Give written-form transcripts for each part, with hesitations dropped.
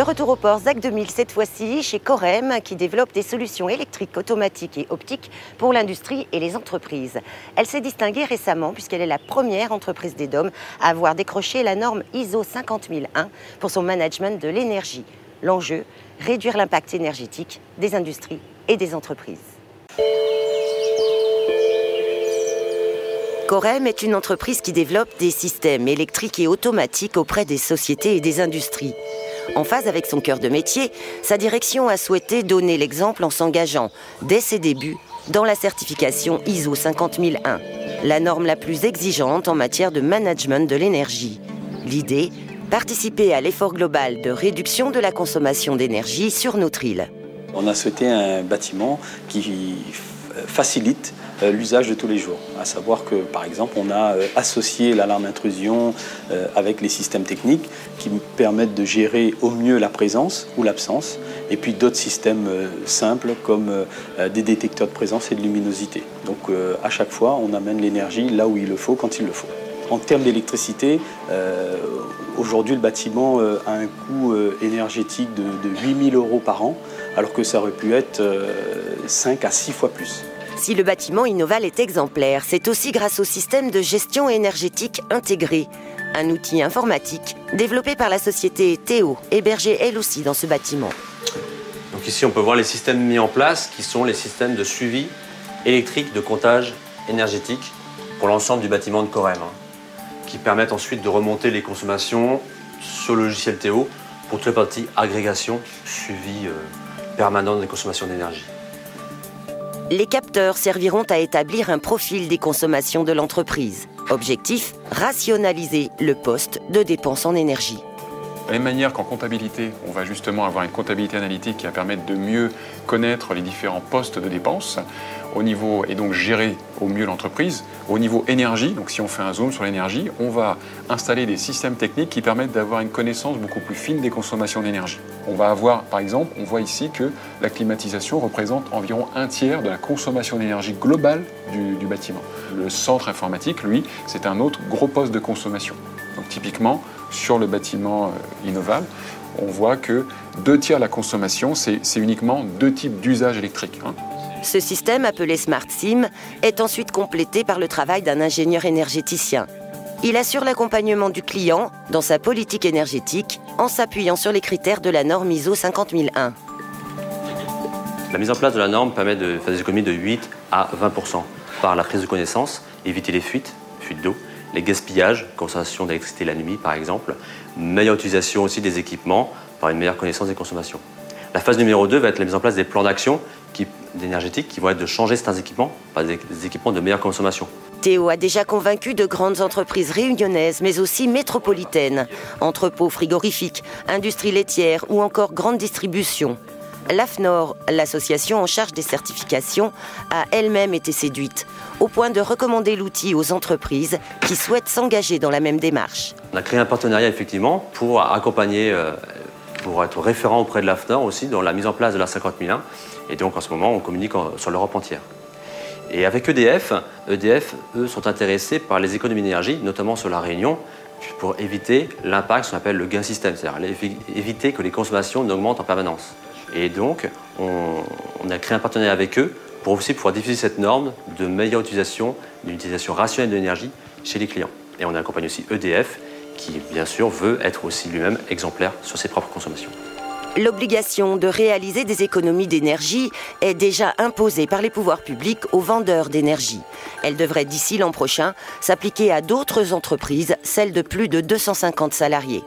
De retour au port ZAC 2000, cette fois-ci chez Corem, qui développe des solutions électriques, automatiques et optiques pour l'industrie et les entreprises. Elle s'est distinguée récemment puisqu'elle est la première entreprise des DOM à avoir décroché la norme ISO 50001 pour son management de l'énergie. L'enjeu, réduire l'impact énergétique des industries et des entreprises. Corem est une entreprise qui développe des systèmes électriques et automatiques auprès des sociétés et des industries. En phase avec son cœur de métier, sa direction a souhaité donner l'exemple en s'engageant, dès ses débuts, dans la certification ISO 50001, la norme la plus exigeante en matière de management de l'énergie. L'idée, participer à l'effort global de réduction de la consommation d'énergie sur notre île. On a souhaité un bâtiment qui facilite l'usage de tous les jours. À savoir que, par exemple, on a associé l'alarme intrusion avec les systèmes techniques qui permettent de gérer au mieux la présence ou l'absence, et puis d'autres systèmes simples comme des détecteurs de présence et de luminosité. Donc à chaque fois, on amène l'énergie là où il le faut, quand il le faut. En termes d'électricité, aujourd'hui le bâtiment a un coût énergétique de 8 000 € par an, alors que ça aurait pu être 5 à 6 fois plus. Si le bâtiment Innoval est exemplaire, c'est aussi grâce au système de gestion énergétique intégré, un outil informatique développé par la société Théo, hébergée elle aussi dans ce bâtiment. Donc ici on peut voir les systèmes mis en place qui sont les systèmes de suivi électrique de comptage énergétique pour l'ensemble du bâtiment de Corem, qui permettent ensuite de remonter les consommations sur le logiciel Théo pour toute la partie agrégation, suivi permanent des consommations d'énergie. Les capteurs serviront à établir un profil des consommations de l'entreprise. Objectif, rationaliser le poste de dépenses en énergie. De la même manière qu'en comptabilité, on va justement avoir une comptabilité analytique qui va permettre de mieux connaître les différents postes de dépenses au niveau, et donc gérer au mieux l'entreprise. Au niveau énergie, donc si on fait un zoom sur l'énergie, on va installer des systèmes techniques qui permettent d'avoir une connaissance beaucoup plus fine des consommations d'énergie. On va avoir, par exemple, on voit ici que la climatisation représente environ 1/3 de la consommation d'énergie globale du bâtiment. Le centre informatique, lui, c'est un autre gros poste de consommation. Donc typiquement, sur le bâtiment Innoval, on voit que 2/3 de la consommation, c'est uniquement 2 types d'usages électriques. Ce système, appelé Smart Sim, est ensuite complété par le travail d'un ingénieur énergéticien. Il assure l'accompagnement du client dans sa politique énergétique en s'appuyant sur les critères de la norme ISO 50001. La mise en place de la norme permet de faire des économies de 8 à 20% par la prise de connaissance, éviter les fuites d'eau, les gaspillages, consommation d'électricité la nuit par exemple, meilleure utilisation aussi des équipements par une meilleure connaissance des consommations. La phase numéro 2 va être la mise en place des plans d'action énergétiques qui vont être de changer certains équipements par des équipements de meilleure consommation. Théo a déjà convaincu de grandes entreprises réunionnaises, mais aussi métropolitaines, entrepôts frigorifiques, industries laitières ou encore grande distribution. L'AFNOR, l'association en charge des certifications, a elle-même été séduite, au point de recommander l'outil aux entreprises qui souhaitent s'engager dans la même démarche. On a créé un partenariat effectivement pour accompagner, pour être référent auprès de l'AFNOR aussi dans la mise en place de la 50001. Et donc en ce moment, on communique sur l'Europe entière. Et avec EDF, eux, sont intéressés par les économies d'énergie, notamment sur la Réunion, pour éviter l'impact, ce qu'on appelle le gain système, c'est-à-dire éviter que les consommations n'augmentent en permanence. Et donc, on a créé un partenariat avec eux pour aussi pouvoir diffuser cette norme de meilleure utilisation, d'une utilisation rationnelle de l'énergie chez les clients. Et on accompagne aussi EDF, qui bien sûr veut être aussi lui-même exemplaire sur ses propres consommations. L'obligation de réaliser des économies d'énergie est déjà imposée par les pouvoirs publics aux vendeurs d'énergie. Elle devrait d'ici l'an prochain s'appliquer à d'autres entreprises, celles de plus de 250 salariés.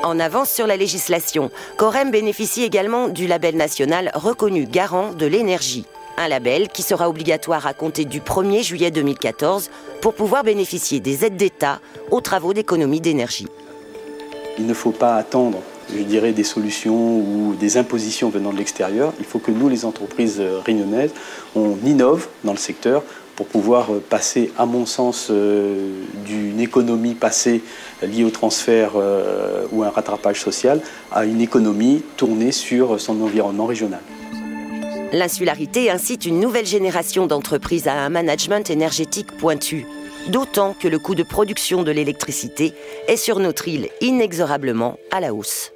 En avance sur la législation, Corem bénéficie également du label national reconnu garant de l'énergie. Un label qui sera obligatoire à compter du 1er juillet 2014 pour pouvoir bénéficier des aides d'État aux travaux d'économie d'énergie. Il ne faut pas attendre, je dirais, des solutions ou des impositions venant de l'extérieur. Il faut que nous, les entreprises réunionnaises, on innove dans le secteur pour pouvoir passer, à mon sens, d'une économie passée liée au transfert ou un rattrapage social à une économie tournée sur son environnement régional. L'insularité incite une nouvelle génération d'entreprises à un management énergétique pointu. D'autant que le coût de production de l'électricité est sur notre île inexorablement à la hausse.